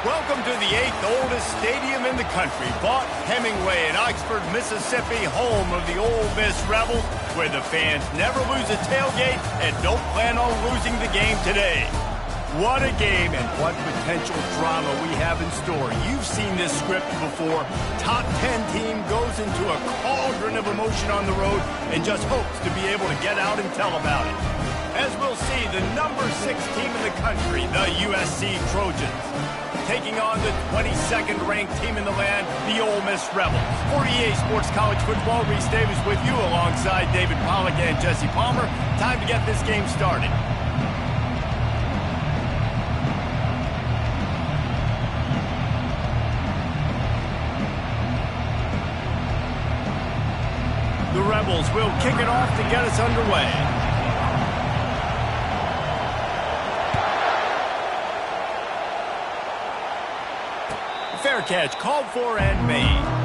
Welcome to the 8th oldest stadium in the country, Vaught Hemingway in Oxford, Mississippi, home of the Ole Miss Rebels, where the fans never lose a tailgate and don't plan on losing the game today. What a game and what potential drama we have in store. You've seen this script before. Top 10 team goes into a cauldron of emotion on the road and just hopes to be able to get out and tell about it. As we'll see, the number 6 team in the country, the USC Trojans, taking on the 22nd ranked team in the land, the Ole Miss Rebels. For EA Sports College Football, Reese Davis with you alongside David Pollack and Jesse Palmer. Time to get this game started. The Rebels will kick it off to get us underway. Fair catch called for and made.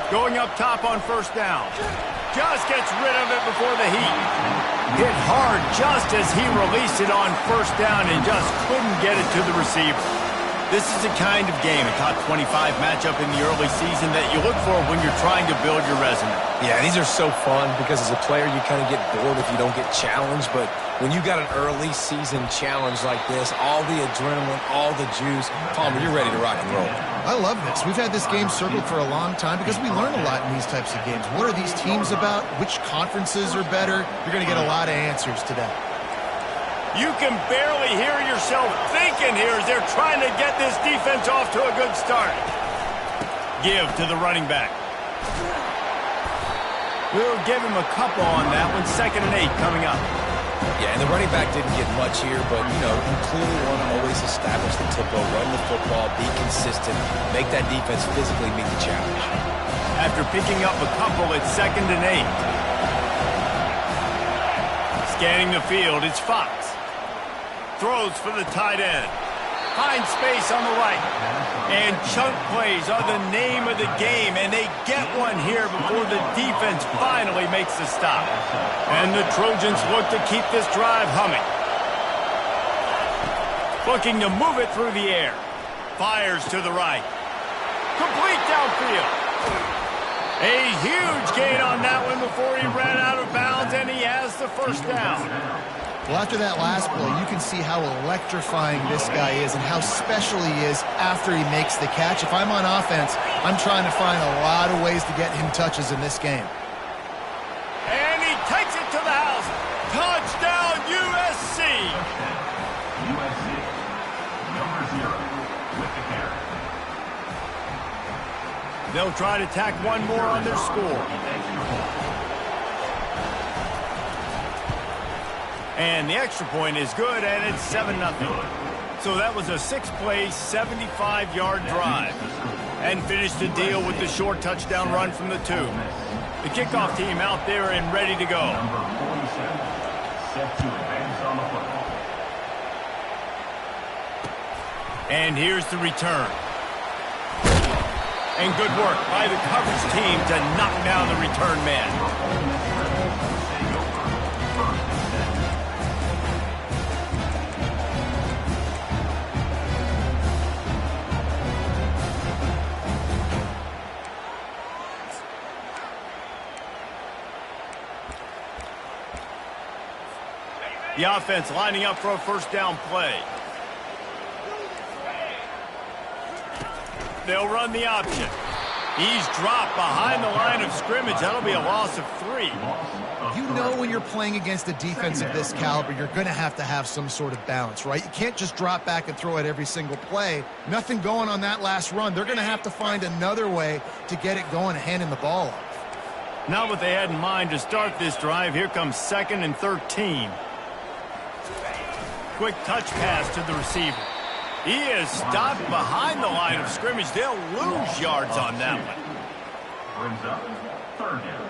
Going up top on first down. Just gets rid of it before the heat. Hit hard just as he released it on first down and just couldn't get it to the receiver. This is the kind of game, a top 25 matchup in the early season that you look for when you're trying to build your resume. Yeah, these are so fun because as a player you kind of get bored if you don't get challenged, but when you got an early season challenge like this, all the adrenaline, all the juice, Palmer, you're ready to rock and roll. I love this. We've had this game circled for a long time because we learn a lot in these types of games. What are these teams about? Which conferences are better? You're going to get a lot of answers today. You can barely hear yourself thinking here as they're trying to get this defense off to a good start. Give to the running back. We'll give him a couple on that one. 2nd and 8 coming up. Yeah, and the running back didn't get much here, but, you clearly want to always establish the tempo, run the football, be consistent, make that defense physically meet the challenge. After picking up a couple, it's 2nd and 8. Scanning the field, it's Fox. Throws for the tight end. Finds space on the right. And chunk plays are the name of the game, and they get one here before the defense finally makes the stop. And the Trojans look to keep this drive humming. Looking to move it through the air. Fires to the right. Complete downfield. A huge gain on that one before he ran out of bounds, and he has the first down. Well, after that last play, you can see how electrifying this guy is and how special he is after he makes the catch. If I'm on offense, I'm trying to find a lot of ways to get him touches in this game. And he takes it to the house. Touchdown, USC! USC, number 0 with the carry. They'll try to tack one more on their score. And the extra point is good, and it's 7-0. So that was a 6-play, 75-yard drive. And finished the deal with the short touchdown run from the 2. The kickoff team out there and ready to go. Number 47, set to advance on the football. And here's the return. And good work by the coverage team to knock down the return man. The offense lining up for a first down play. They'll run the option. He's dropped behind the line of scrimmage. That'll be a loss of 3. You know when you're playing against a defense of this caliber, you're going to have some sort of balance, right? You can't just drop back and throw it every single play. Nothing going on that last run. They're going to have to find another way to get it going and handing the ball off. Not what they had in mind to start this drive. Here comes 2nd and 13. Quick touch pass to the receiver. He is stopped behind the line of scrimmage. They'll lose yards on that one. Brings up 3rd down.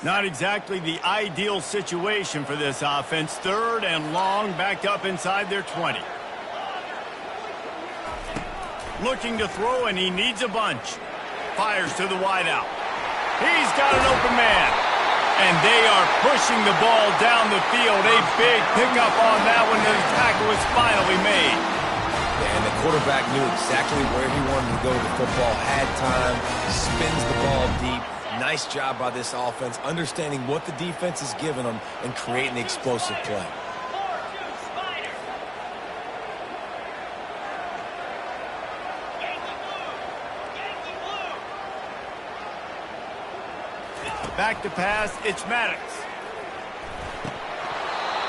Not exactly the ideal situation for this offense. 3rd and long, backed up inside their 20. Looking to throw, and he needs a bunch. Fires to the wideout. He's got an open man. And they are pushing the ball down the field. A big pickup on that one. The tackle was finally made. And the quarterback knew exactly where he wanted to go with the football. Had time, spins the ball deep. Nice job by this offense, understanding what the defense is giving them and creating the explosive play. Back to pass, it's Maddox.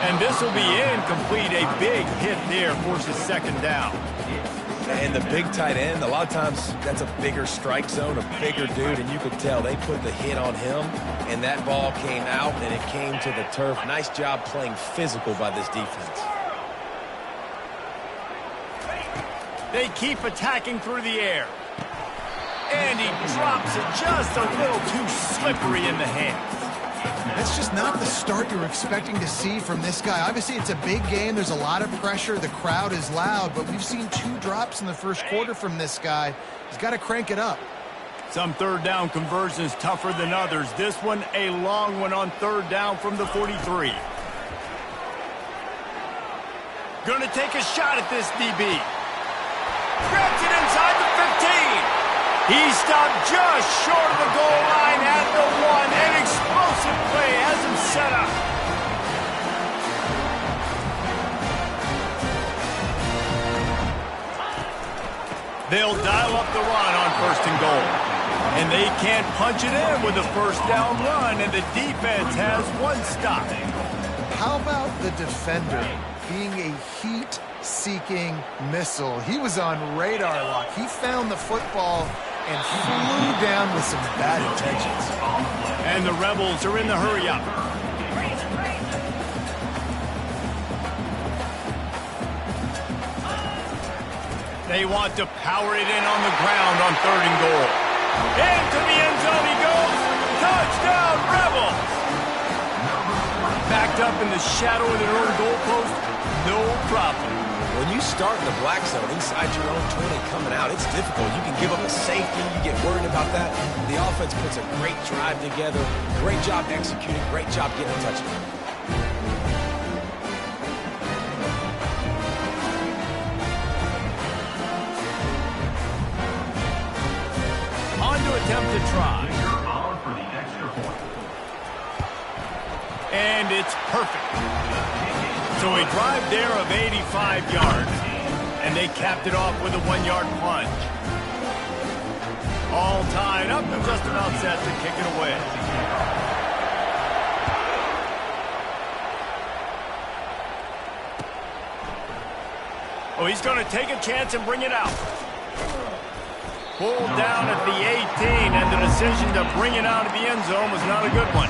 And this will be incomplete. A big hit there forces 2nd down. And the big tight end, a lot of times that's a bigger strike zone, a bigger dude, and you could tell they put the hit on him, and that ball came out, and it came to the turf. Nice job playing physical by this defense. They keep attacking through the air. And he drops it just a little too slippery in the hands. That's just not the start you're expecting to see from this guy. Obviously, it's a big game. There's a lot of pressure. The crowd is loud, but we've seen 2 drops in the first quarter from this guy. He's got to crank it up. Some 3rd down conversions tougher than others. This one, a long one on 3rd down from the 43. Gonna take a shot at this DB. Grabs it inside the 15. He stopped just short of the goal line at the 1. An explosive play has him set up. They'll dial up the run on 1st and goal. And they can't punch it in with a 1st down run, and the defense has 1 stop. How about the defender being a heat-seeking missile? He was on radar lock. He found the football and flew down with some bad intentions. And the Rebels are in the hurry-up. They want to power it in on the ground on 3rd and goal. Into the end zone he goes. Touchdown, Rebels! Backed up in the shadow of their own goalpost, no problem. When you start in the black zone inside your own 20 coming out, it's difficult. You can give up a safety. You get worried about that. The offense puts a great drive together. Great job executing. Great job getting a touchdown. attempt to try. On for the extra point. And it's perfect. So a drive there of 85 yards. And they capped it off with a 1-yard plunge. All tied up and just about set to kick it away. Oh, he's going to take a chance and bring it out. Pulled down at the 18, and the decision to bring it out of the end zone was not a good one.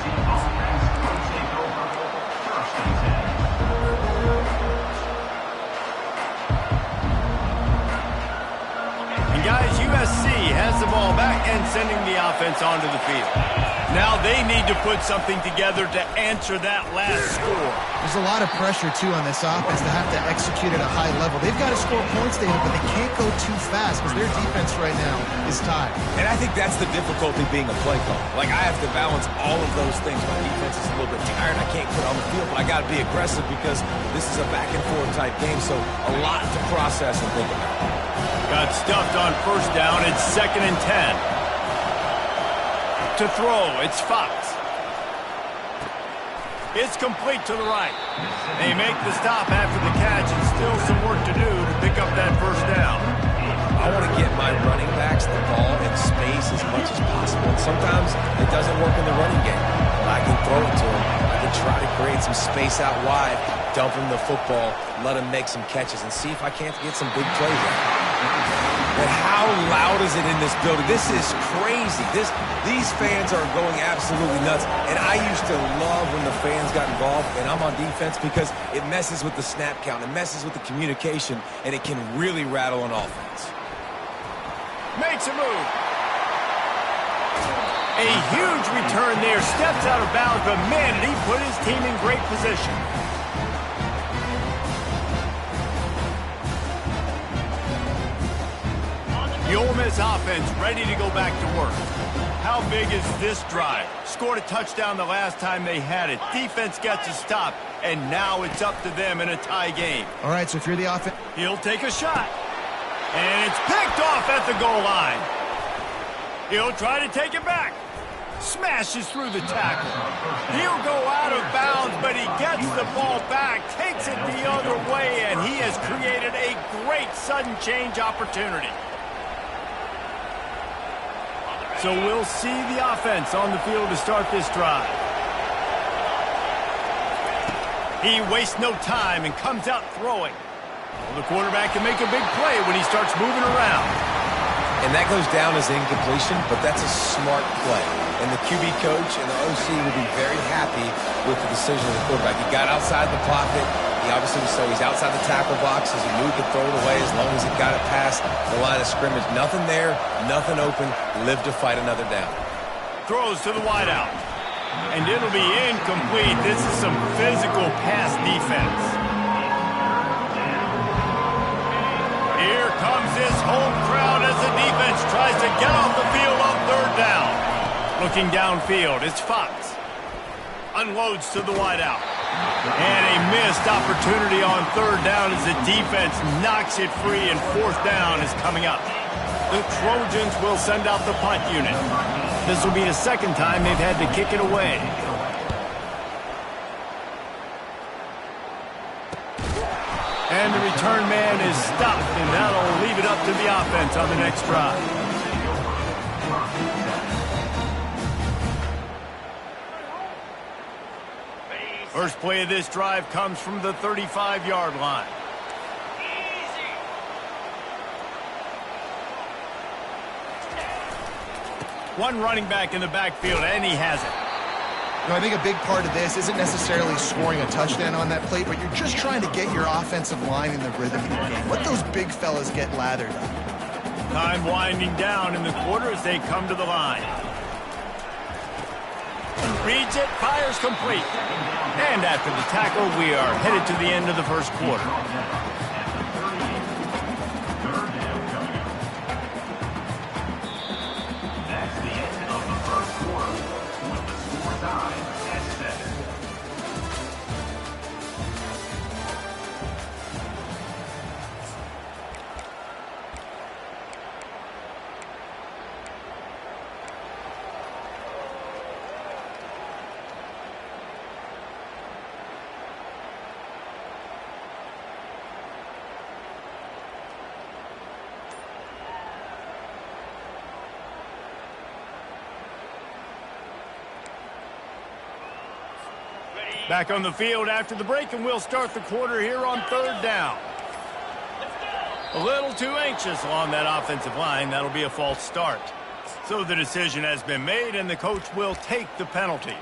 And guys, USC has the ball back and sending the offense onto the field. Now they need to put something together to answer that last score. There's a lot of pressure, too, on this offense to have to execute at a high level. They've got to score points, David, but they can't go too fast because their defense right now is tied. And I think that's the difficulty being a play caller. Like, I have to balance all of those things. My defense is a little bit tired. I can't put on the field, but I got to be aggressive because this is a back-and-forth type game, so a lot to process and think about. Got stuffed on first down. It's 2nd and 10. To throw, it's Fox. It's complete to the right. They make the stop after the catch, and still some work to do to pick up that first down. I want to get my running backs the ball in space as much as possible. And sometimes it doesn't work in the running game. But I can throw it to them. I can try to create some space out wide, dump him the football, let him make some catches, and see if I can't get some big plays out. But how loud is it in this building? This is crazy. These fans are going absolutely nuts. And I used to love when the fans got involved, and I'm on defense because it messes with the snap count. It messes with the communication, and it can really rattle an offense. Makes a move. A huge return there. Steps out of bounds, but man, did he put his team in great position. The Ole Miss offense ready to go back to work. How big is this drive? Scored a touchdown the last time they had it. Defense gets a stop, and now it's up to them in a tie game. All right, so if you're the offense, He'll take a shot. And it's picked off at the goal line. He'll try to take it back. Smashes through the tackle. He'll go out of bounds, but he gets the ball back, takes it the other way, and he has created a great sudden change opportunity. So we'll see the offense on the field to start this drive. He wastes no time and comes out throwing. Well, the quarterback can make a big play when he starts moving around. And that goes down as incompletion, but that's a smart play. And the QB coach and the OC will be very happy with the decision of the quarterback. He got outside the pocket. He obviously so he's outside the tackle box as he moved to throw it away as long as he got it past the line of scrimmage. Nothing there, nothing open. Live to fight another down. Throws to the wideout. And it'll be incomplete. This is some physical pass defense. Here comes this home crowd as the defense tries to get off the field on third down. Looking downfield, it's Fox. Unloads to the wideout. And a missed opportunity on third down as the defense knocks it free, and fourth down is coming up. The Trojans will send out the punt unit. This will be the second time they've had to kick it away. And the return man is stopped, and that'll leave it up to the offense on the next drive. First play of this drive comes from the 35-yard line. One running back in the backfield, and he has it. I think a big part of this isn't necessarily scoring a touchdown on that play, but you're just trying to get your offensive line in the rhythm of the game. Let those big fellas get lathered up. Time winding down in the quarter as they come to the line. Reads it, fires complete. And after the tackle, we are headed to the end of the first quarter. That's the end of the first quarter with the score tied at 7. Back on the field after the break, and we'll start the quarter here on 3rd down. A little too anxious along that offensive line. That'll be a false start. So the decision has been made, and the coach will take the penalty.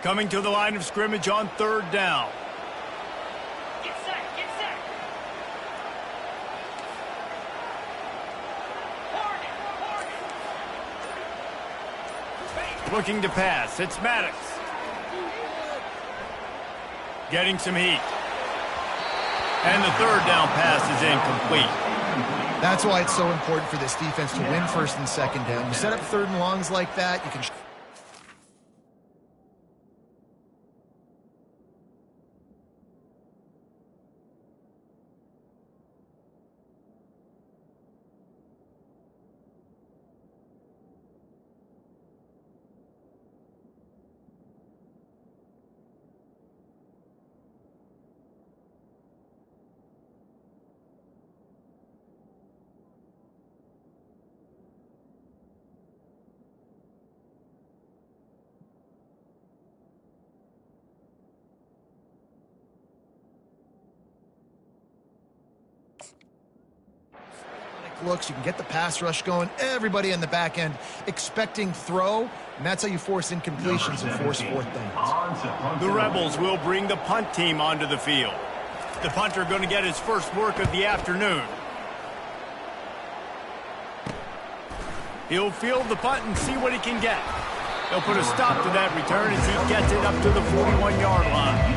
Coming to the line of scrimmage on 3rd down. Get set, get set. Looking to pass. It's Maddox. Getting some heat. And the 3rd down pass is incomplete. That's why it's so important for this defense to win 1st and 2nd down. You set up 3rd and longs like that, you can... looks, you can get the pass rush going, everybody in the back end expecting throw, and that's how you force incompletions and force 4th downs. The Rebels will bring the punt team onto the field. The punter going to get his first work of the afternoon. He'll field the punt and see what he can get. He'll put a stop to that return as he gets it up to the 41-yard line.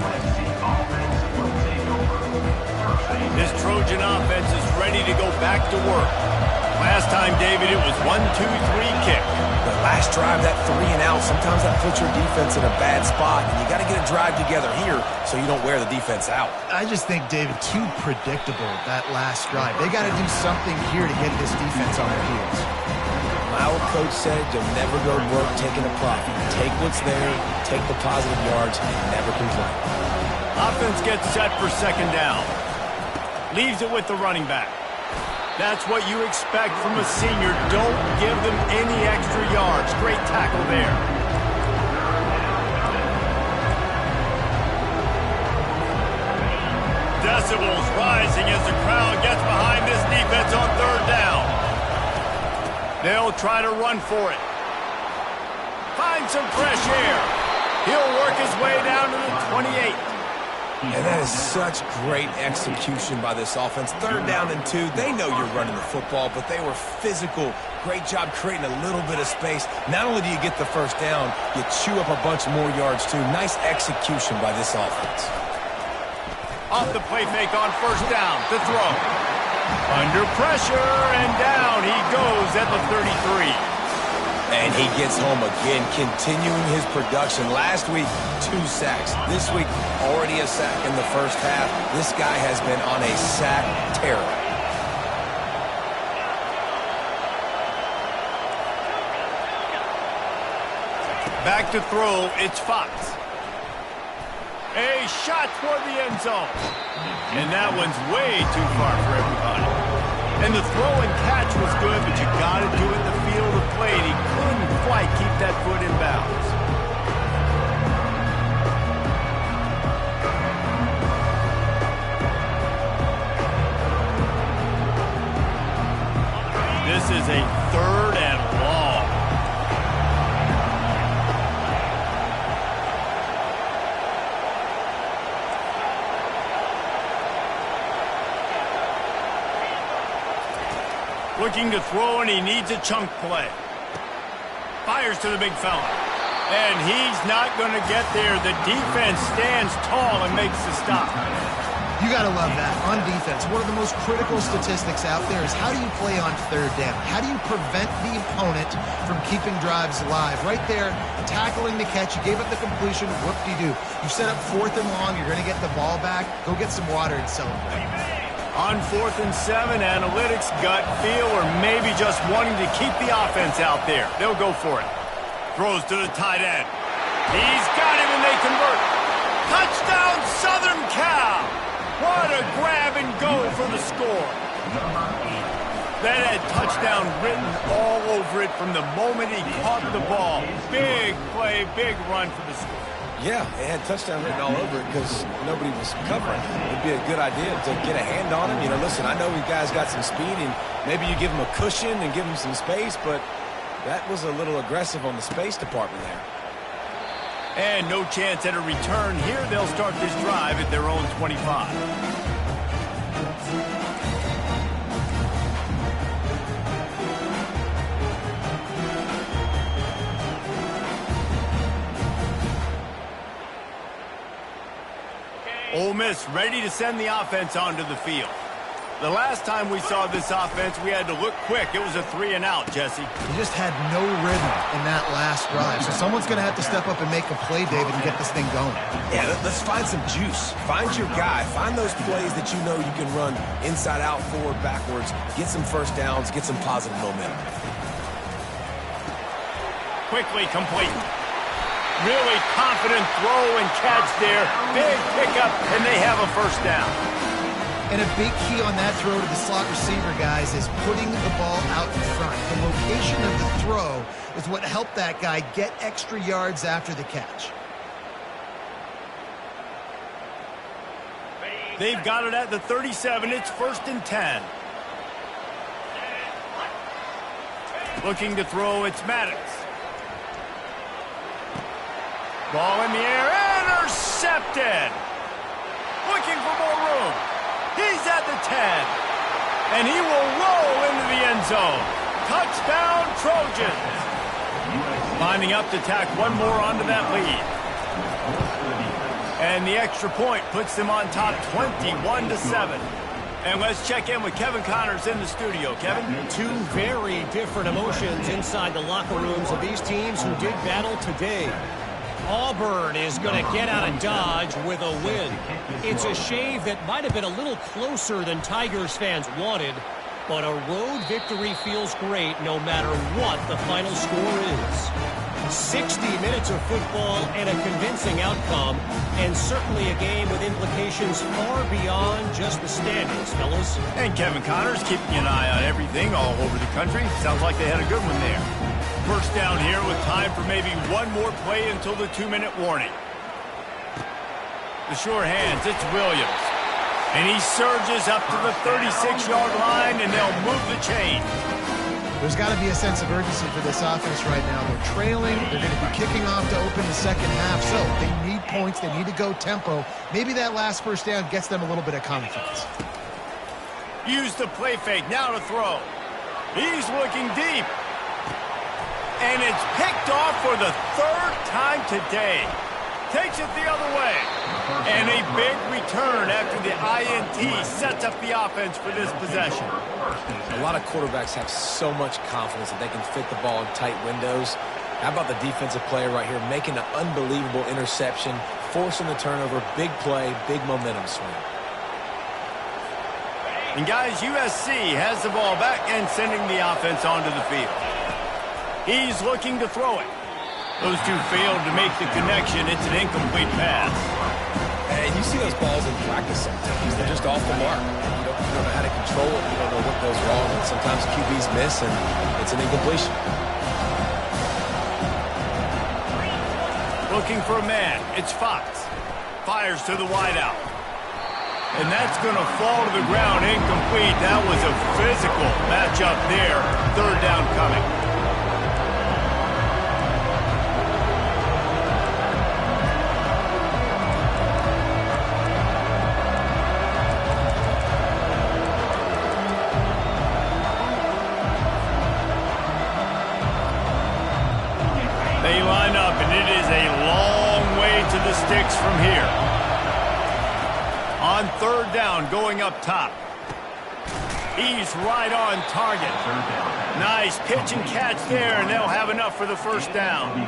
This Trojan offense is ready to go back to work. Last time, David, it was 1-2-3 kick. The last drive, that 3 and out, sometimes that puts your defense in a bad spot, and you got to get a drive together here so you don't wear the defense out. I just think, David, too predictable, that last drive. They got to do something here to get this defense on their heels. My old coach said you'll never go broke taking a profit. Take what's there, take the positive yards, and never complain. Offense gets set for 2nd down. Leaves it with the running back. That's what you expect from a senior. Don't give them any extra yards. Great tackle there. Decibels rising as the crowd gets behind this defense on 3rd down. They'll try to run for it. Find some fresh air. He'll work his way down to the 28. And that is such great execution by this offense. 3rd down and 2. They know you're running the football, but they were physical. Great job creating a little bit of space. Not only do you get the 1st down, you chew up a bunch more yards too. Nice execution by this offense. Off the play fake on 1st down to throw. Under pressure and down he goes at the 33. And he gets home again, continuing his production. Last week, 2 sacks. This week, already a sack in the 1st half. This guy has been on a sack tear. Back to throw, it's Fox. A shot toward the end zone. And that one's way too far for everybody. And the throw and catch was good, but you got to do it in the field of play. And he couldn't quite keep that foot in bounds. This is a 3rd and long. Looking to throw, and he needs a chunk play. Fires to the big fella. And he's not going to get there. The defense stands tall and makes the stop. You got to love that. On defense, one of the most critical statistics out there is how do you play on 3rd down? How do you prevent the opponent from keeping drives alive? Right there, tackling the catch. You gave up the completion. Whoop-de-doo. You set up 4th and long. You're going to get the ball back. Go get some water and celebrate. On 4th and 7, analytics, gut feel, or maybe just wanting to keep the offense out there. They'll go for it. Throws to the tight end. He's got him, and they convert. Touchdown, Southern Cal! What a grab and go for the score. That had touchdown written all over it from the moment he caught the ball. Big play, big run for the score. Yeah, it had touchdown written all over it because nobody was covering. It'd be a good idea to get a hand on him. You know, listen, I know you guys got some speed, and maybe you give him a cushion and give him some space, but that was a little aggressive on the space department there. And no chance at a return here. They'll start this drive at their own 25. Ole Miss ready to send the offense onto the field. The last time we saw this offense, we had to look quick. It was a 3-and-out, Jesse. He just had no rhythm in that last drive. So someone's going to have to step up and make a play, David, and get this thing going. Yeah, let's find some juice. Find your guy. Find those plays that you know you can run inside out, forward, backwards. Get some first downs. Get some positive momentum. Quickly complete. Really confident throw and catch there. Big pickup, and they have a first down. And a big key on that throw to the slot receiver, guys, is putting the ball out in front. The location of the throw is what helped that guy get extra yards after the catch. They've got it at the 37. It's 1st and 10. Looking to throw, it's Maddox. Ball in the air, intercepted. Looking for more room. He's at the 10. And he will roll into the end zone. Touchdown, Trojans. Lining up to tack one more onto that lead. And the extra point puts them on top 21-7. And let's check in with Kevin Connors in the studio. Kevin? Two very different emotions inside the locker rooms of these teams who did battle today. Auburn is going to get out of Dodge with a win. It's a shave that might have been a little closer than Tigers fans wanted, but a road victory feels great no matter what the final score is. 60 minutes of football and a convincing outcome, and certainly a game with implications far beyond just the standings, fellas. And Kevin Connors keeping an eye on everything all over the country. Sounds like they had a good one there. First down here with time for maybe one more play until the 2-minute warning. The sure hands, it's Williams. And he surges up to the 36-yard line, and they'll move the chain. There's got to be a sense of urgency for this offense right now. They're trailing. They're going to be kicking off to open the second half. So they need points. They need to go tempo. Maybe that last first down gets them a little bit of confidence. Use the play fake. Now to throw. He's looking deep. And it's picked off for the 3rd time today. Takes it the other way. And a big return after the INT sets up the offense for this possession. A lot of quarterbacks have so much confidence that they can fit the ball in tight windows. How about the defensive player right here making an unbelievable interception, forcing the turnover, big play, big momentum swing. And guys, USC has the ball back and sending the offense onto the field. He's looking to throw it. Those two failed to make the connection. It's an incomplete pass. And you see those balls in practice sometimes. They're just off the mark. You don't know how to control it. You don't know what goes wrong. And sometimes QBs miss, and it's an incompletion. Looking for a man. It's Fox. Fires to the wideout. And that's going to fall to the ground incomplete. That was a physical matchup there. 3rd down coming. They line up, and it is a long way to the sticks from here. On 3rd down, going up top. He's right on target. Nice pitch and catch there, and they'll have enough for the first down.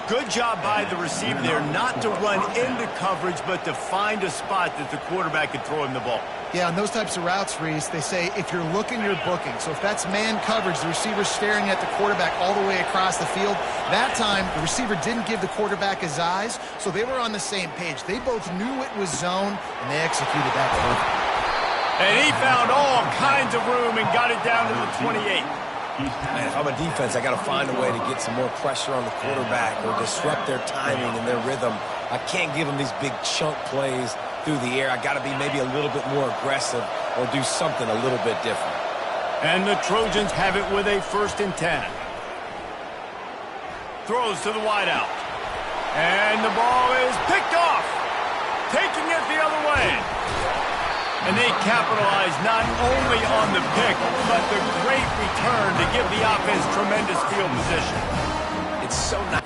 Good job by the receiver there, not to run into coverage, but to find a spot that the quarterback could throw him the ball. Yeah, on those types of routes, Reese, they say if you're looking, you're booking. So if that's man coverage, the receiver's staring at the quarterback all the way across the field. That time, the receiver didn't give the quarterback his eyes, so they were on the same page. They both knew it was zone, and they executed that perfectly. And he found all kinds of room and got it down to the 28. Man, if I'm a defense, I got to find a way to get some more pressure on the quarterback or disrupt their timing and their rhythm. I can't give them these big chunk plays through the air. I got to be maybe a little bit more aggressive or do something a little bit different. And the Trojans have it with a 1st and 10. Throws to the wideout. And the ball is picked off. Taking it the other way. And they capitalize not only on the pick, but the great return to give the offense tremendous field position. It's so nice.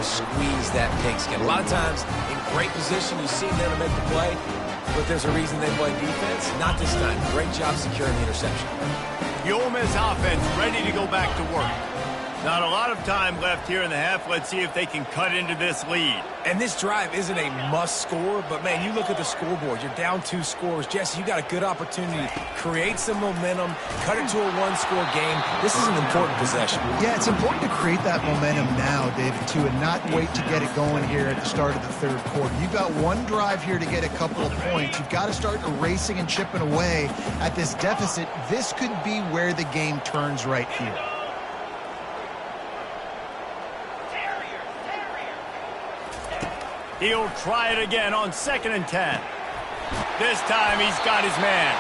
Squeeze that pigskin. A lot of times, in great position, you see them to make the play, but there's a reason they play defense. Not this time. Great job securing the interception. The Ole Miss offense ready to go back to work. Not a lot of time left here in the half. Let's see if they can cut into this lead. And this drive isn't a must score, but man, you look at the scoreboard. You're down 2 scores. Jesse, you got a good opportunity to create some momentum, cut it to a 1-score game. This is an important possession. Yeah, it's important to create that momentum now, David, too, and not wait to get it going here at the start of the 3rd quarter. You've got one drive here to get a couple of points. You've got to start erasing and chipping away at this deficit. This could be where the game turns right here. He'll try it again on 2nd and 10. This time he's got his man.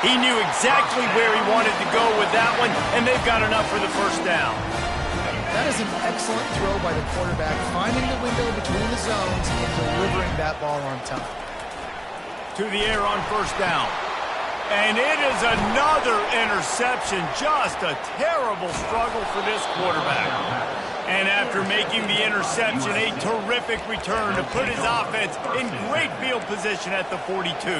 He knew exactly where he wanted to go with that one, and they've got enough for the 1st down. That is an excellent throw by the quarterback, finding the window between the zones and delivering that ball on time. To the air on 1st down. And it is another interception. Just a terrible struggle for this quarterback. And after making the interception, a terrific return to put his offense in great field position at the 42.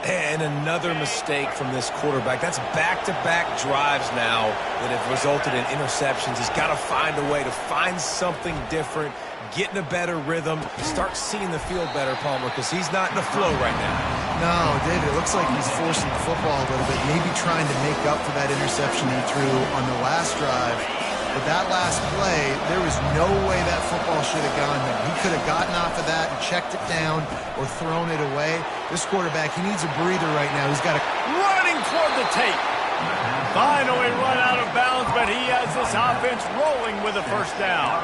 And another mistake from this quarterback. That's back-to-back drives now that have resulted in interceptions. He's got to find a way to find something different, get in a better rhythm, start seeing the field better, Palmer, because he's not in the flow right now. No, David, it looks like he's forcing the football a little bit, maybe trying to make up for that interception he threw on the last drive. But that last play, there was no way that football should have gone there. He could have gotten off of that and checked it down or thrown it away. This quarterback, he needs a breather right now. He's got to... Running toward the tape. Finally run out of bounds, but he has this offense rolling with a 1st down.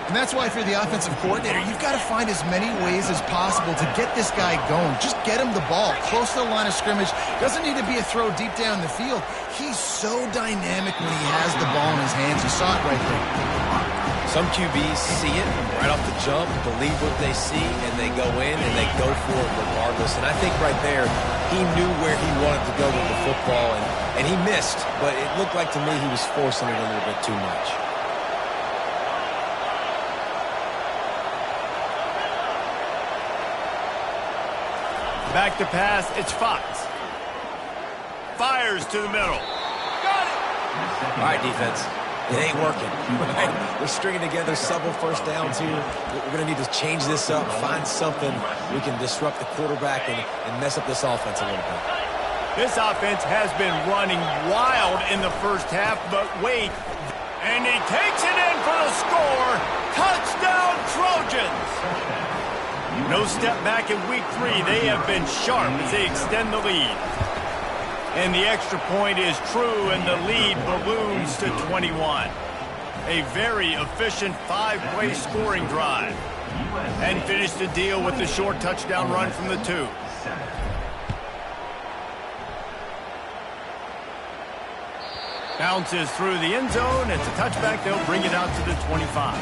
And that's why if you're the offensive coordinator, you've got to find as many ways as possible to get this guy going. Just get him the ball close to the line of scrimmage. Doesn't need to be a throw deep down the field. He's so dynamic when he has the ball in his hands. You saw it right there. Some QBs see it right off the jump, believe what they see, and they go in and they go for it regardless. And I think right there, he knew where he wanted to go with the football, and he missed. But it looked like to me he was forcing it a little bit too much. Back to pass, it's Fox. Fires to the middle. Got it! All right, defense. It ain't working. Right? We're stringing together several 1st downs here. We're going to need to change this up, find something we can disrupt the quarterback and mess up this offense a little bit. This offense has been running wild in the 1st half, but wait. And he takes it in for the score. Touchdown, Trojans! No step back in week 3. They have been sharp as they extend the lead. And the extra point is true, and the lead balloons to 21. A very efficient 5-play scoring drive. And finish the deal with the short touchdown run from the 2. Bounces through the end zone. It's a touchback. They'll bring it out to the 25.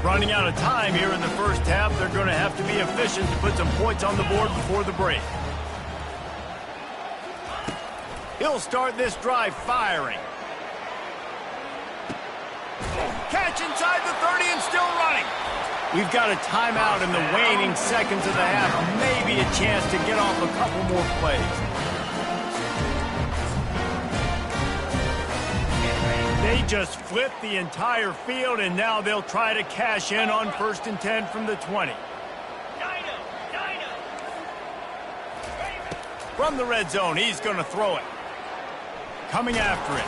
Running out of time here in the 1st half. They're going to have to be efficient to put some points on the board before the break. He'll start this drive firing. Catch inside the 30 and still running. We've got a timeout in the waning seconds of the half. Maybe a chance to get off a couple more plays. They just flipped the entire field, and now they'll try to cash in on 1st and 10 from the 20. From the red zone, he's going to throw it. Coming after it.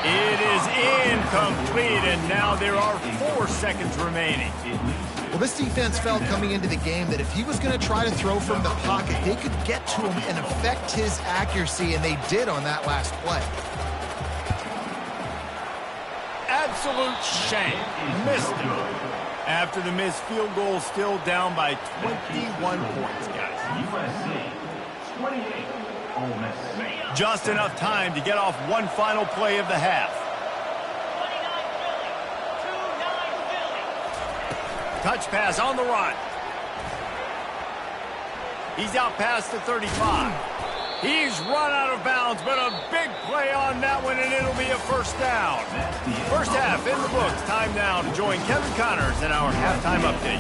It is incomplete, and now there are 4 seconds remaining. Well, this defense felt coming into the game that if he was going to try to throw from the pocket, they could get to him and affect his accuracy, and they did on that last play. Absolute shame. Missed him. After the missed field goal, still down by 21 points, guys. USC 28, Ole Miss. Just enough time to get off one final play of the half. Touch pass on the run. He's out past the 35. He's run out of bounds, but a big play on that one, and it'll be a first down. First half in the books. Time now to join Kevin Connors in our halftime update.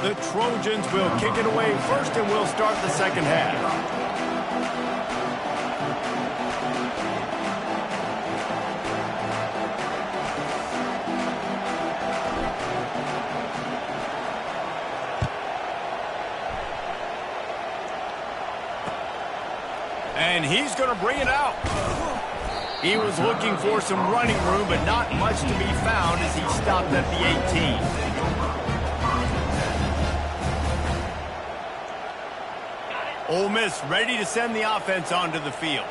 The Trojans will kick it away first, and we'll start the second half. And he's going to bring it out. He was looking for some running room, but not much to be found as he stopped at the 18. Ole Miss ready to send the offense onto the field.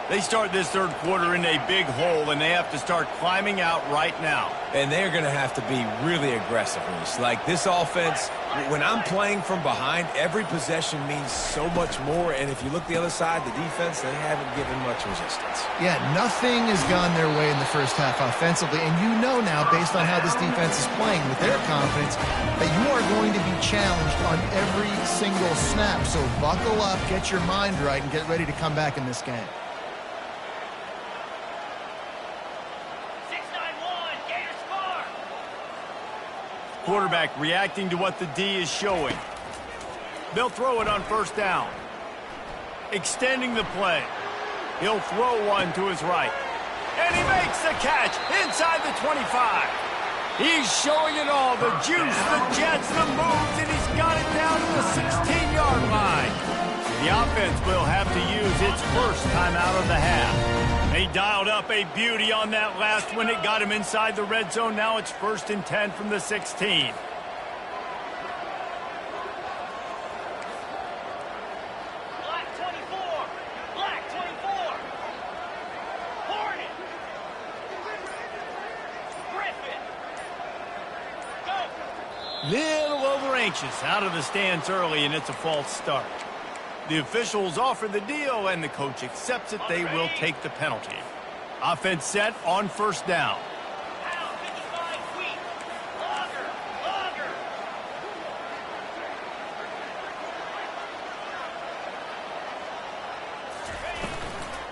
They start this third quarter in a big hole, and they have to start climbing out right now. And they're going to have to be really aggressive, Reese. Like this offense, when I'm playing from behind, every possession means so much more. And if you look the other side, the defense, they haven't given much resistance. Yeah, nothing has gone their way in the first half offensively. And you know now, based on how this defense is playing with their confidence, that you are going to be challenged on every single snap. So buckle up, get your mind right, and get ready to come back in this game. Quarterback reacting to what the D is showing. They'll throw it on first down. Extending the play. He'll throw one to his right. And he makes the catch inside the 25. He's showing it all. The juice, the jets, the moves, and he's got it down to the 16-yard line. The offense will have to use its first timeout of the half. They dialed up a beauty on that last one. It got him inside the red zone. Now it's 1st and 10 from the 16. Black 24. Black 24. Hornet. Griffin. Go. Little over anxious out of the stands early, and it's a false start. The officials offer the deal, and the coach accepts it. They will take the penalty. Offense set on first down.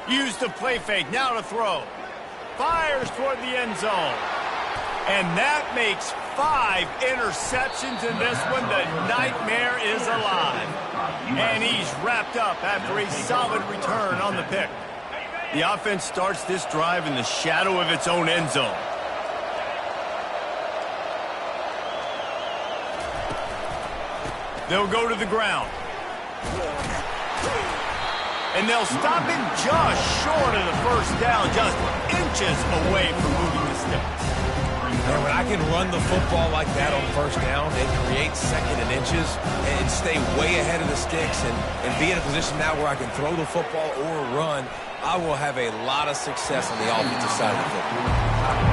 Use the play fake, now to throw. Fires toward the end zone. And that makes 5 interceptions in this one. The nightmare is alive. And he's wrapped up after a solid return on the pick. The offense starts this drive in the shadow of its own end zone. They'll go to the ground. And they'll stop him just short of the first down, just inches away from moving the sticks. And when I can run the football like that on first down and create second and inches and stay way ahead of the sticks and be in a position now where I can throw the football or run, I will have a lot of success on the offensive side of the football.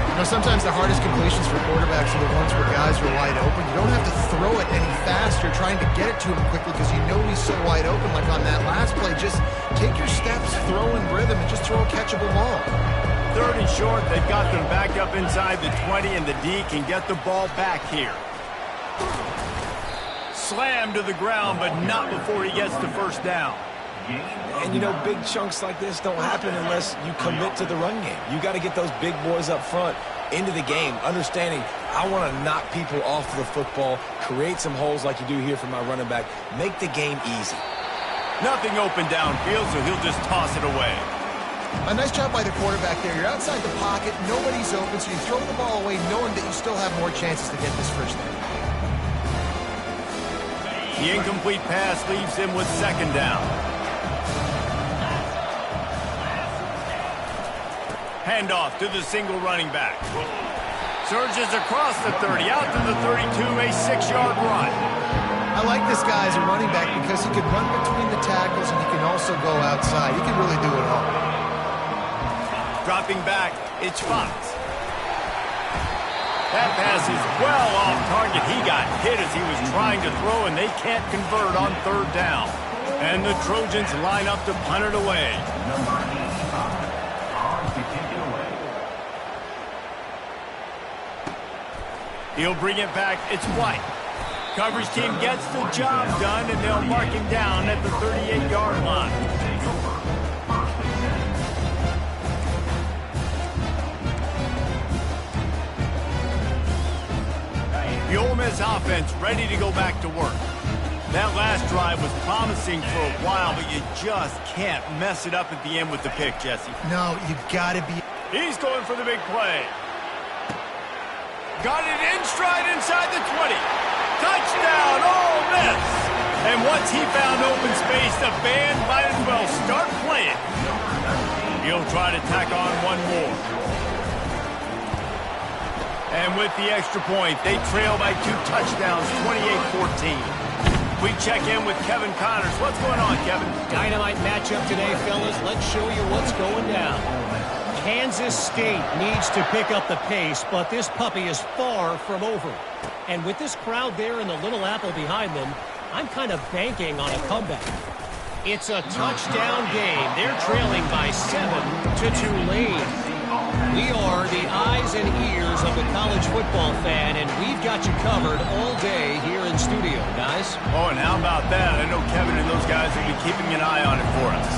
You know, sometimes the hardest completions for quarterbacks are the ones where guys are wide open. You don't have to throw it any faster trying to get it to him quickly because you know he's so wide open. Like on that last play, just take your steps, throw in rhythm, and just throw a catchable ball. 3rd and short, they've got them back up inside the 20, and the D can get the ball back here. Slammed to the ground, but not before he gets the first down. And, you know, big chunks like this don't happen unless you commit to the run game. You got to get those big boys up front into the game, understanding I want to knock people off the football, create some holes like you do here for my running back, make the game easy. Nothing open downfield, so he'll just toss it away. A nice job by the quarterback there. You're outside the pocket, nobody's open, so you throw the ball away knowing that you still have more chances to get this first down. The incomplete pass leaves him with second down. Handoff to the single running back. Surges across the 30, out to the 32, a 6-yard run. I like this guy as a running back because he can run between the tackles and he can also go outside. He can really do it all. Dropping back, it's Fox. That pass is well off target. He got hit as he was trying to throw, and they can't convert on third down. And the Trojans line up to punt it away. Number 85, on to kick it away. He'll bring it back. It's White. Coverage team gets the job done, and they'll mark him down at the 38-yard line. Take over. First and 10. The Ole Miss offense ready to go back to work. That last drive was promising for a while, but you just can't mess it up at the end with the pick, Jesse. No, you gotta be... He's going for the big play. Got it in stride inside the 20. Touchdown, Ole Miss! And once he found open space, the band might as well start playing. He'll try to tack on one more. And with the extra point, they trail by 2 touchdowns, 28-14. We check in with Kevin Connors. What's going on, Kevin? Dynamite matchup today, fellas. Let's show you what's going down. Kansas State needs to pick up the pace, but this puppy is far from over. And with this crowd there and the Little Apple behind them, I'm kind of banking on a comeback. It's a touchdown game. They're trailing by 7 to Tulane. We are the eyes and ears of the college football fan, and we've got you covered all day here in studio, guys. Oh, and how about that? I know Kevin and those guys will be keeping an eye on it for us.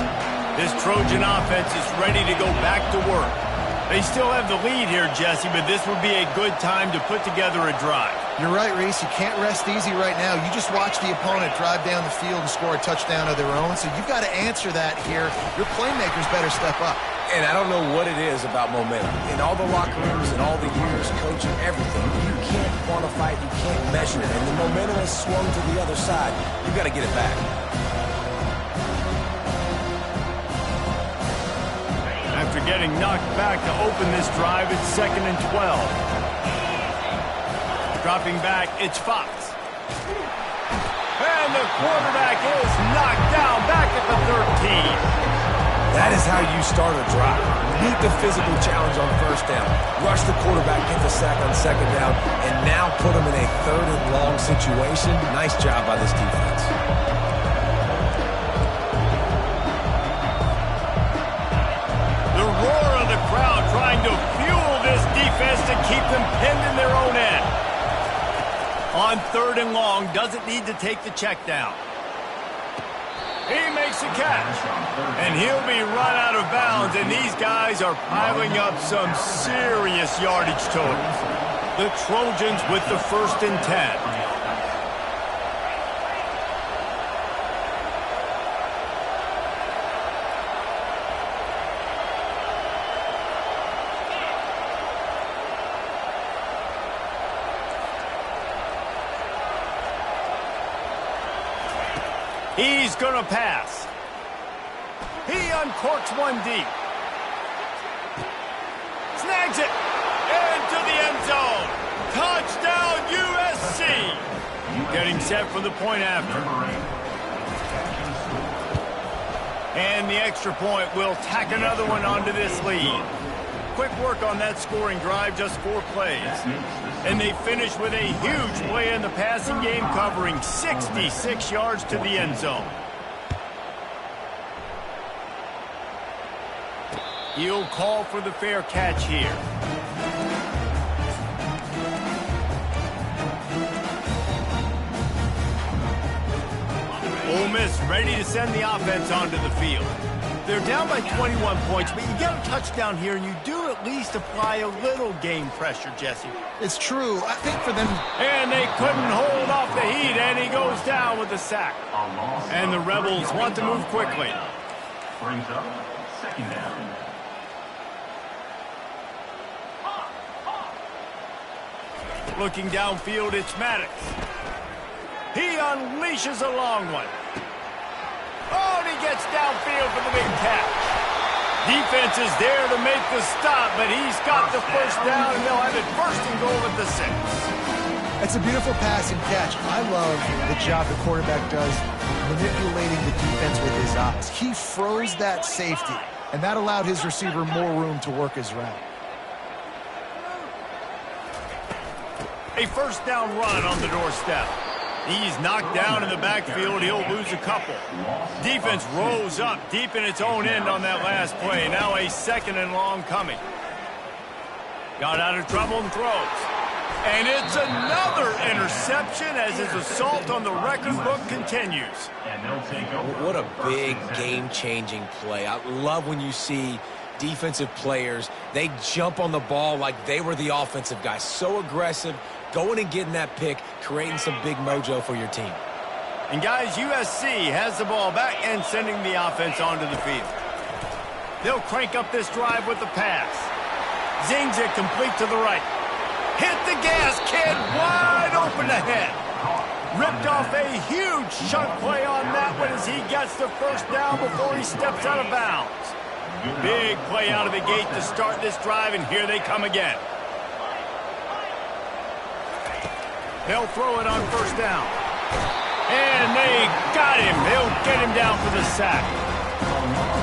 This Trojan offense is ready to go back to work. They still have the lead here, Jesse, but this would be a good time to put together a drive. You're right, Reese. You can't rest easy right now. You just watch the opponent drive down the field and score a touchdown of their own, so you've got to answer that here. Your playmakers better step up. And I don't know what it is about momentum. In all the locker rooms and all the years coaching, everything, you can't quantify it, you can't measure it. And the momentum has swung to the other side. You've got to get it back. After getting knocked back to open this drive, it's 2nd and 12. Dropping back, it's Fox. And the quarterback is knocked down back at the 13. That is how you start a drive. Meet the physical challenge on first down. Rush the quarterback, get the sack on second down, and now put him in a 3rd and long situation. Nice job by this defense. The roar of the crowd trying to fuel this defense to keep them pinned in their own end. On 3rd and long, doesn't need to take the check down. He makes a catch, and he'll be run out of bounds, and these guys are piling up some serious yardage totals. The Trojans with the 1st and 10. He's going to pass. He uncorks one deep. Snags it into the end zone. Touchdown, USC. Getting set for the point after. And the extra point will tack another one onto this lead. Quick work on that scoring drive, just 4 plays. And they finish with a huge play in the passing game, covering 66 yards to the end zone. He'll call for the fair catch here. Ole Miss ready to send the offense onto the field. They're down by 21 points, but you get a touchdown here, and you do at least apply a little game pressure, Jesse. It's true. I think for them... And they couldn't hold off the heat, and he goes down with the sack. And the Rebels want to move quickly. Brings up 2nd down. Looking downfield, it's Maddox. He unleashes a long one. Oh, and he gets downfield for the big catch. Defense is there to make the stop, but he's got the first down, and they'll have it first and goal at the 6. It's a beautiful pass and catch. I love the job the quarterback does manipulating the defense with his eyes. He froze that safety, and that allowed his receiver more room to work his route. A first down run on the doorstep. He's knocked down in the backfield. He'll lose a couple. Defense rose up deep in its own end on that last play. Now a 2nd and long coming. Got out of trouble and throws. And it's another interception as his assault on the record book continues. What a big game-changing play. I love when you see defensive players, they jump on the ball like they were the offensive guy. So aggressive, going and getting that pick, creating some big mojo for your team. And guys, USC has the ball back and sending the offense onto the field. They'll crank up this drive with the pass. Zings it complete to the right. Hit the gas, kid, wide open ahead. Ripped off a huge chunk play on that one as he gets the first down before he steps out of bounds. Big play out of the gate to start this drive, and here they come again. They'll throw it on first down. And they got him. They'll get him down for the sack.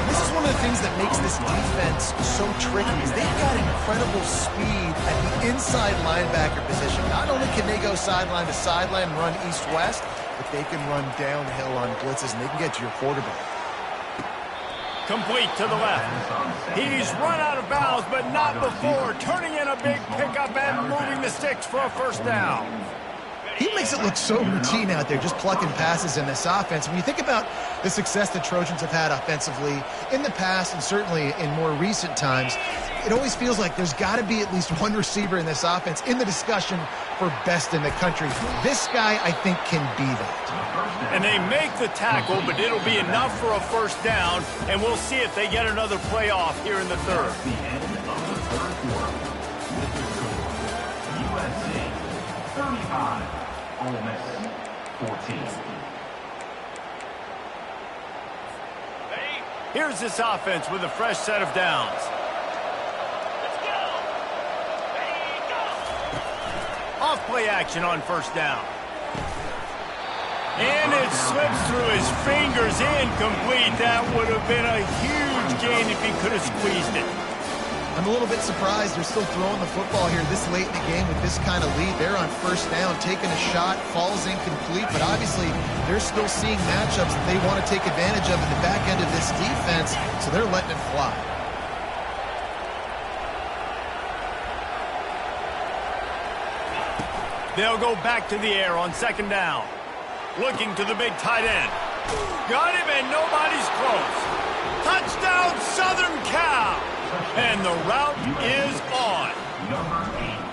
This is one of the things that makes this defense so tricky is they've got incredible speed at the inside linebacker position. Not only can they go sideline to sideline and run east-west, but they can run downhill on blitzes, and they can get to your quarterback. Complete to the left. He's run out of bounds, but not before turning in a big pickup and moving the sticks for a first down. He makes it look so routine out there, just plucking passes in this offense. When you think about the success the Trojans have had offensively in the past and certainly in more recent times, it always feels like there's got to be at least one receiver in this offense in the discussion for best in the country. This guy, I think, can be that. And they make the tackle, but it'll be enough for a first down, and we'll see if they get another play off here in the third. The end of the third quarter. USC 35. Ole Miss 14. Here's this offense with a fresh set of downs. Let's go. Ready, go. Off play action on first down. And it slips through his fingers, incomplete. That would have been a huge gain if he could have squeezed it. I'm a little bit surprised they're still throwing the football here this late in the game with this kind of lead. They're on first down, taking a shot, falls incomplete, but obviously they're still seeing matchups that they want to take advantage of in the back end of this defense, so they're letting it fly. They'll go back to the air on second down. Looking to the big tight end. Got him, and nobody's close. Touchdown, Southern Cal! And the route is on.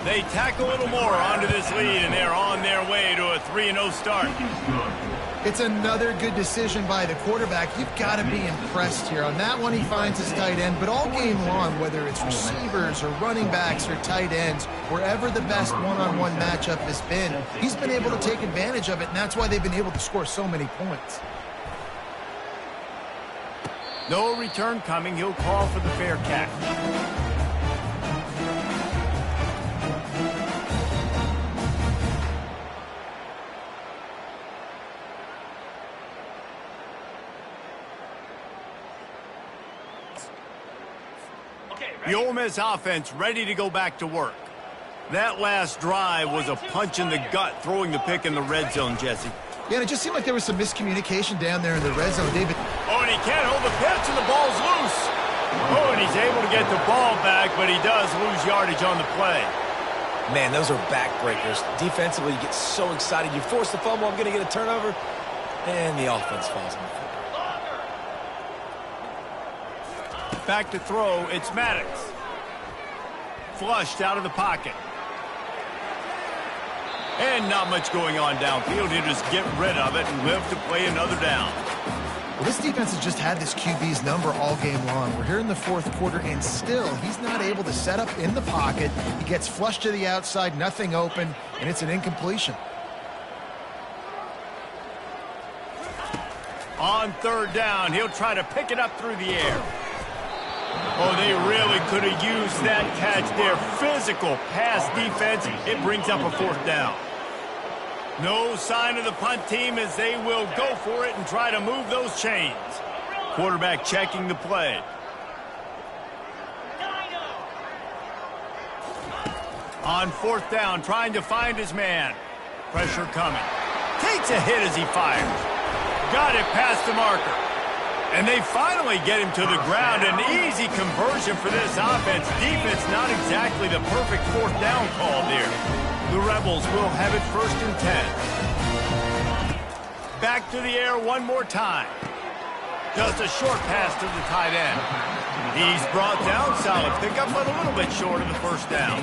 They tack a little more onto this lead, and they're on their way to a 3-0 start. It's another good decision by the quarterback. You've got to be impressed here. On that one, he finds his tight end, but all game long, whether it's receivers or running backs or tight ends, wherever the best one-on-one matchup has been, he's been able to take advantage of it, and that's why they've been able to score so many points. No return coming. He'll call for the fair catch. The Ole Miss offense ready to go back to work. That last drive was a punch in the gut, throwing the pick in the red zone, Jesse. Yeah, and it just seemed like there was some miscommunication down there in the red zone, David. Oh, and he can't hold the pitch, and the ball's loose. Oh, and he's able to get the ball back, but he does lose yardage on the play. Man, those are backbreakers. Defensively, you get so excited. You force the fumble, I'm going to get a turnover, and the offense falls on the field. Back to throw, it's Maddox. Flushed out of the pocket. And not much going on downfield. He'll just get rid of it and live to play another down. Well, this defense has just had this QB's number all game long. We're here in the fourth quarter, and still he's not able to set up in the pocket. He gets flushed to the outside, nothing open, and it's an incompletion. On third down, he'll try to pick it up through the air. Oh, they really could have used that catch there. Physical pass defense. It brings up a fourth down. No sign of the punt team as they will go for it and try to move those chains. Quarterback checking the play. On fourth down, trying to find his man. Pressure coming. Takes a hit as he fires. Got it past the marker. And they finally get him to the ground. An easy conversion for this offense. Defense not exactly the perfect fourth down call there. The Rebels will have it 1st and 10. Back to the air one more time. Just a short pass to the tight end. He's brought down. Solid pickup, but a little bit short of the first down.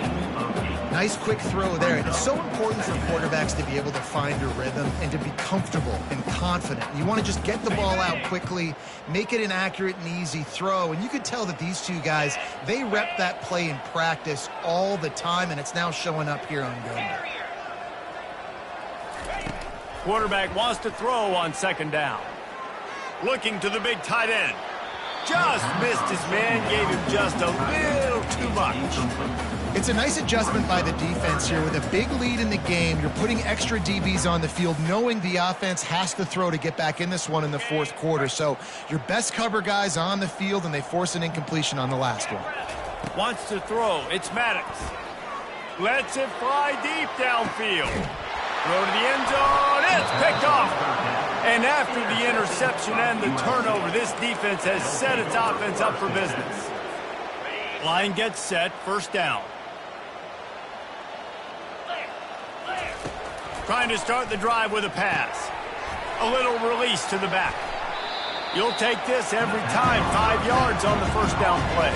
Nice quick throw there. It's so important for quarterbacks to be able to find a rhythm and to be comfortable and confident. You want to just get the ball out quickly, make it an accurate and easy throw. And you could tell that these two guys, they rep that play in practice all the time, and it's now showing up here on Gundy. Quarterback wants to throw on second down. Looking to the big tight end. Just missed his man, gave him just a little too much. It's a nice adjustment by the defense here. With a big lead in the game, you're putting extra DBs on the field, knowing the offense has to throw to get back in this one in the fourth quarter. So your best cover guys on the field, and they force an incompletion on the last one. Wants to throw. It's Maddox. Lets it fly deep downfield. Throw to the end zone. It's picked off. And after the interception and the turnover, this defense has set its offense up for business. Line gets set. First down. Trying to start the drive with a pass. A little release to the back. You'll take this every time. 5 yards on the first down play.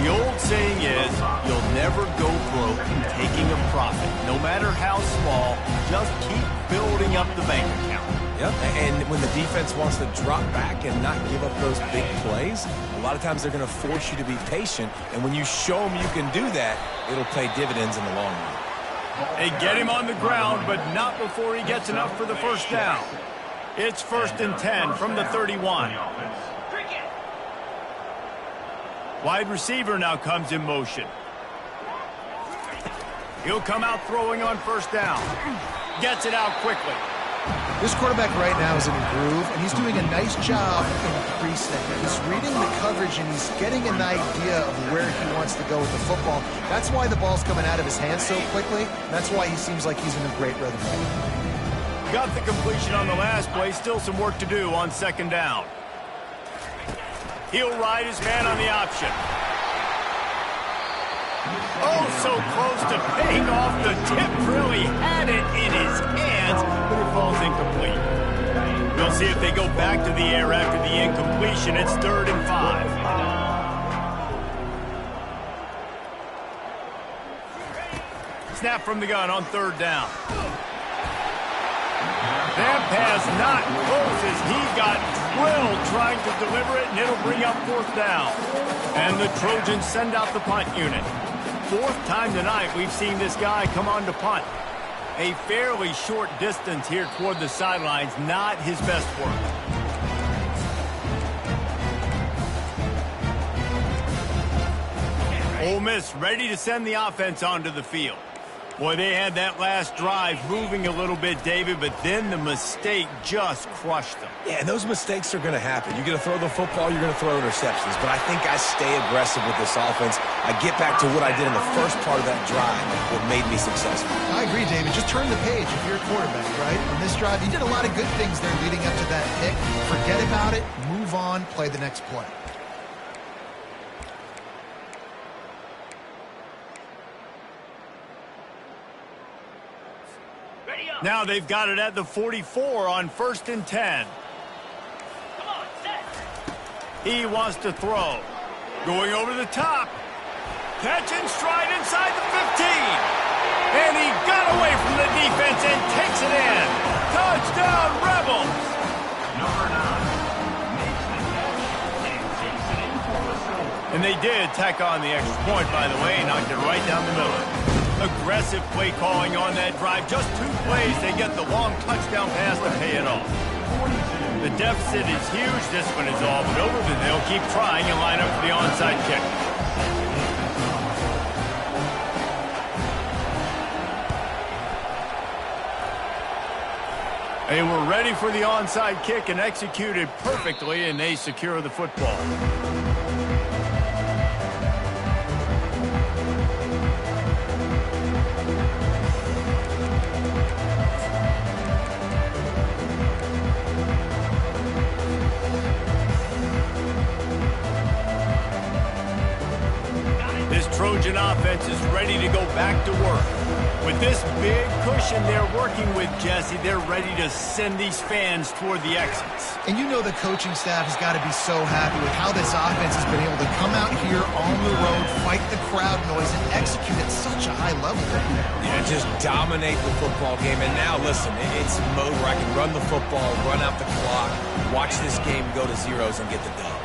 The old saying is, you'll never go broke taking a profit. No matter how small, just keep building up the bank account. Yep, and when the defense wants to drop back and not give up those big plays, a lot of times they're going to force you to be patient. And when you show them you can do that, it'll pay dividends in the long run. They get him on the ground, but not before he gets enough for the first down. It's 1st and 10 from the 31. Wide receiver now comes in motion. He'll come out throwing on first down. Gets it out quickly. This quarterback right now is in a groove, and he's doing a nice job in pre-snap. He's reading the coverage, and he's getting an idea of where he wants to go with the football. That's why the ball's coming out of his hands so quickly. That's why he seems like he's in a great rhythm. Got the completion on the last play. Still some work to do on second down. He'll ride his man on the option. Oh, so close to paying off. The tip really had it in his hands, but it falls incomplete. We'll see if they go back to the air after the incompletion. It's 3rd and 5. Snap from the gun on third down. That pass not close as he got drilled trying to deliver it, and it'll bring up fourth down. And the Trojans send out the punt unit. 4th time tonight we've seen this guy come on to punt. A fairly short distance here toward the sidelines, not his best work. Ole Miss ready to send the offense onto the field. Boy, they had that last drive moving a little bit, David, but then the mistake just crushed them. Yeah, and those mistakes are going to happen. You're going to throw the football, you're going to throw interceptions. But I think I stay aggressive with this offense. I get back to what I did in the first part of that drive, what made me successful. I agree, David. Just turn the page if you're a quarterback, right? On this drive, you did a lot of good things there leading up to that pick. Forget about it, move on, play the next play. Now they've got it at the 44 on 1st and 10. Come on, set. He wants to throw. Going over the top. Catch and stride inside the 15. And he got away from the defense and takes it in. Touchdown, Rebels. Number 9. And they did tack on the extra point, by the way, knocked it right down the middle. Aggressive play calling on that drive. Just 2 plays, they get the long touchdown pass to pay it off. The deficit is huge. This one is all but over, but they'll keep trying and line up for the onside kick. They were ready for the onside kick and executed perfectly, and they secure the football. This Trojan offense is ready to go back to work. With this big cushion they're working with, Jesse, they're ready to send these fans toward the exits. And you know the coaching staff has got to be so happy with how this offense has been able to come out here on the road, fight the crowd noise, and execute at such a high level. Yeah, just dominate the football game. And now, listen, it's mode where I can run the football, run out the clock, watch this game go to zeros and get the dub.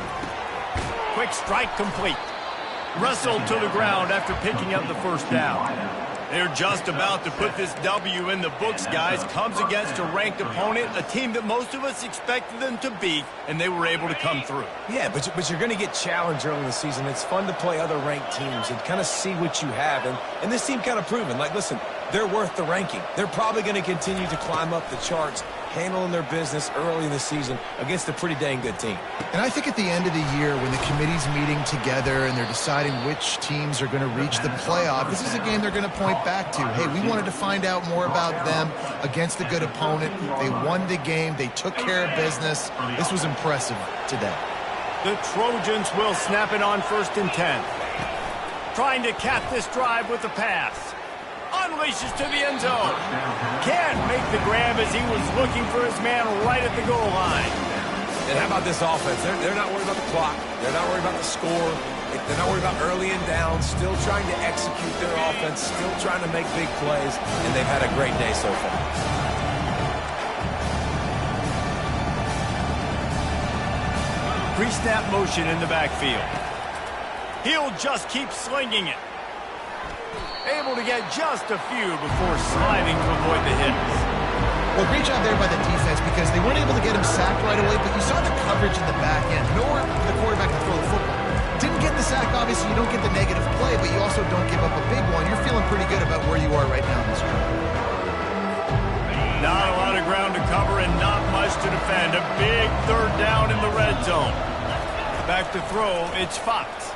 Quick strike complete. Wrestled to the ground after picking up the first down. They're just about to put this W in the books, guys. Comes against a ranked opponent, a team that most of us expected them to beat, and they were able to come through. Yeah, but you're going to get challenged early in the season. It's fun to play other ranked teams and kind of see what you have. And this team kind of proven, like, listen, they're worth the ranking. They're probably going to continue to climb up the charts, handling their business early in the season against a pretty dang good team. And I think at the end of the year, when the committee's meeting together and they're deciding which teams are going to reach the playoff, this is a game they're going to point back to. Hey, we wanted to find out more about them against a good opponent. They won the game. They took care of business. This was impressive today. The Trojans will snap it on 1st and 10. Trying to cap this drive with a pass. Unleashes to the end zone. Can't make the grab as he was looking for his man right at the goal line. And how about this offense? They're not worried about the clock. They're not worried about the score. They're not worried about early and down. Still trying to execute their offense. Still trying to make big plays. And they've had a great day so far. Pre-snap motion in the backfield. He'll just keep slinging it. Able to get just a few before sliding to avoid the hits. Well, great job there by the defense because they weren't able to get him sacked right away, but you saw the coverage in the back end. Nowhere for the quarterback to throw the football. Didn't get the sack, obviously you don't get the negative play, but you also don't give up a big one. You're feeling pretty good about where you are right now in this game. Not a lot of ground to cover and not much to defend. A big 3rd down in the red zone. Back to throw, it's Fox.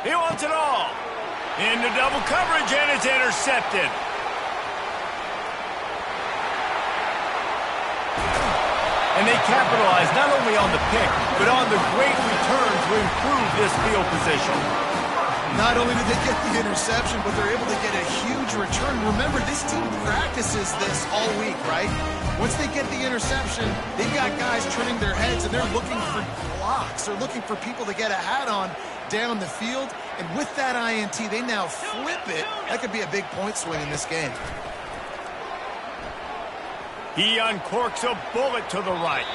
He wants it all. Into double coverage, and it's intercepted. And they capitalize not only on the pick, but on the great return to improve this field position. Not only did they get the interception, but they're able to get a huge return. Remember, this team practices this all week, right? Once they get the interception, they've got guys turning their heads, and they're looking for blocks. They're looking for people to get a hat on down the field. And with that INT, they now flip it. That could be a big point swing in this game. He uncorks a bullet to the right.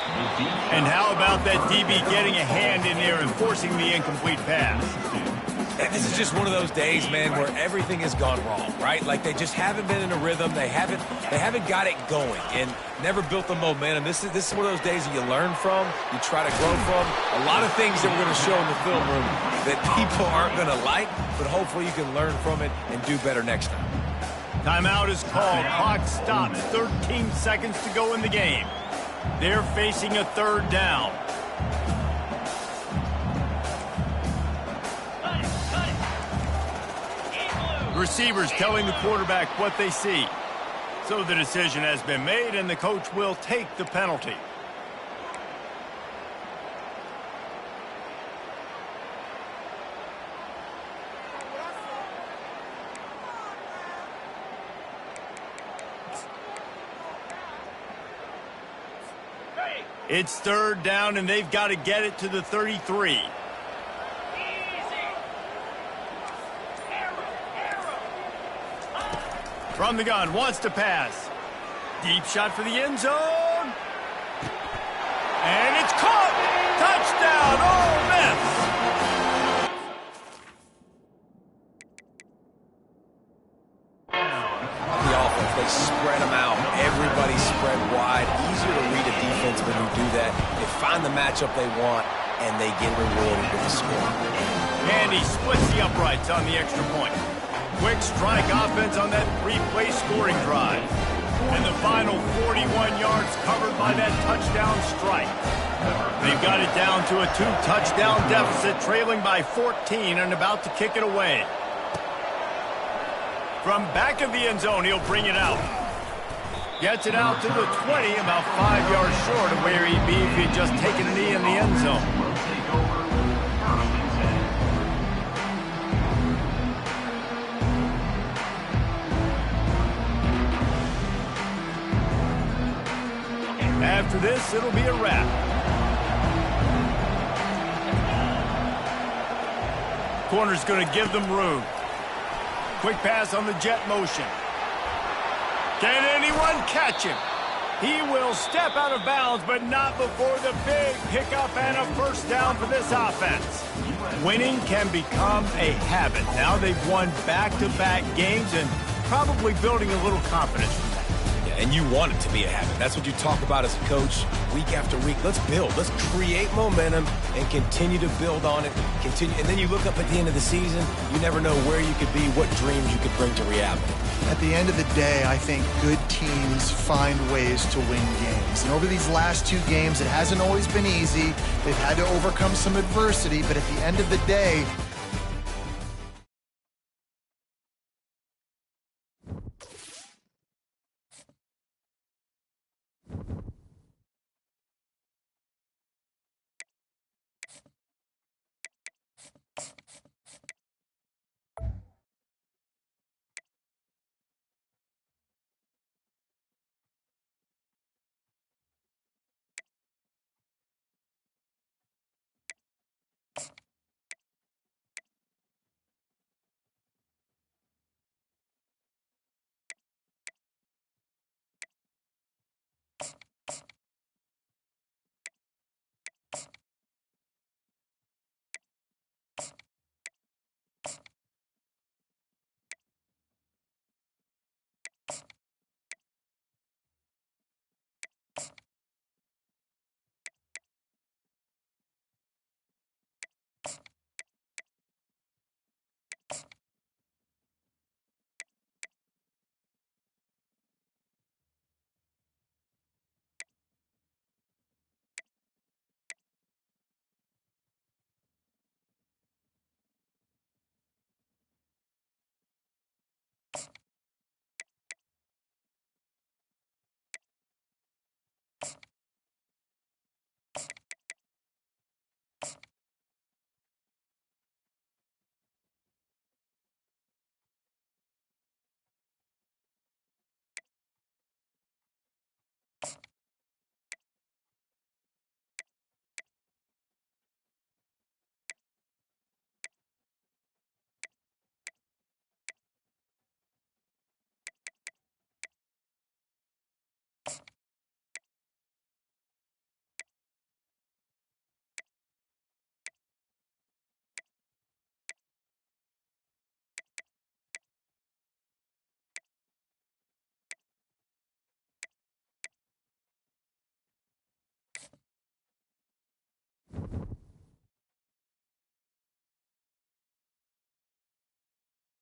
And how about that DB getting a hand in there and forcing the incomplete pass? And this is just one of those days, man, where everything has gone wrong, right? Like they just haven't been in a rhythm. They haven't got it going and never built the momentum. This is one of those days that you learn from, you try to grow from. A lot of things that we're going to show in the film room that people aren't going to like, but hopefully you can learn from it and do better next time. Timeout is called. Clock stops. 13 seconds to go in the game. They're facing a 3rd down. Receivers telling the quarterback what they see. So the decision has been made, and the coach will take the penalty. It's 3rd down, and they've got to get it to the 33. From the gun, wants to pass. Deep shot for the end zone. And it's caught. Touchdown, Ole Miss. spread them out. Everybody spread wide. Easier to read a defense when you do that. They find the matchup they want, and they get rewarded with the score. And he splits the uprights on the extra point. Quick strike offense on that three-play scoring drive. And the final 41 yards covered by that touchdown strike. They've got it down to a 2-touchdown deficit, trailing by 14 and about to kick it away. From back of the end zone, he'll bring it out. Gets it out to the 20, about 5 yards short of where he'd be if he'd just taken a knee in the end zone. After this, it'll be a wrap. Corner's going to give them room. Quick pass on the jet motion. Can anyone catch him? He will step out of bounds, but not before the big pickup and a first down for this offense. Winning can become a habit. Now they've won back-to-back games and probably building a little confidence from that. And you want it to be a habit. That's what you talk about as a coach week after week. Let's build. Let's create momentum and continue to build on it. Continue, and then you look up at the end of the season, you never know where you could be, what dreams you could bring to reality. At the end of the day, I think good teams find ways to win games. And over these last two games, it hasn't always been easy. They've had to overcome some adversity, but at the end of the day,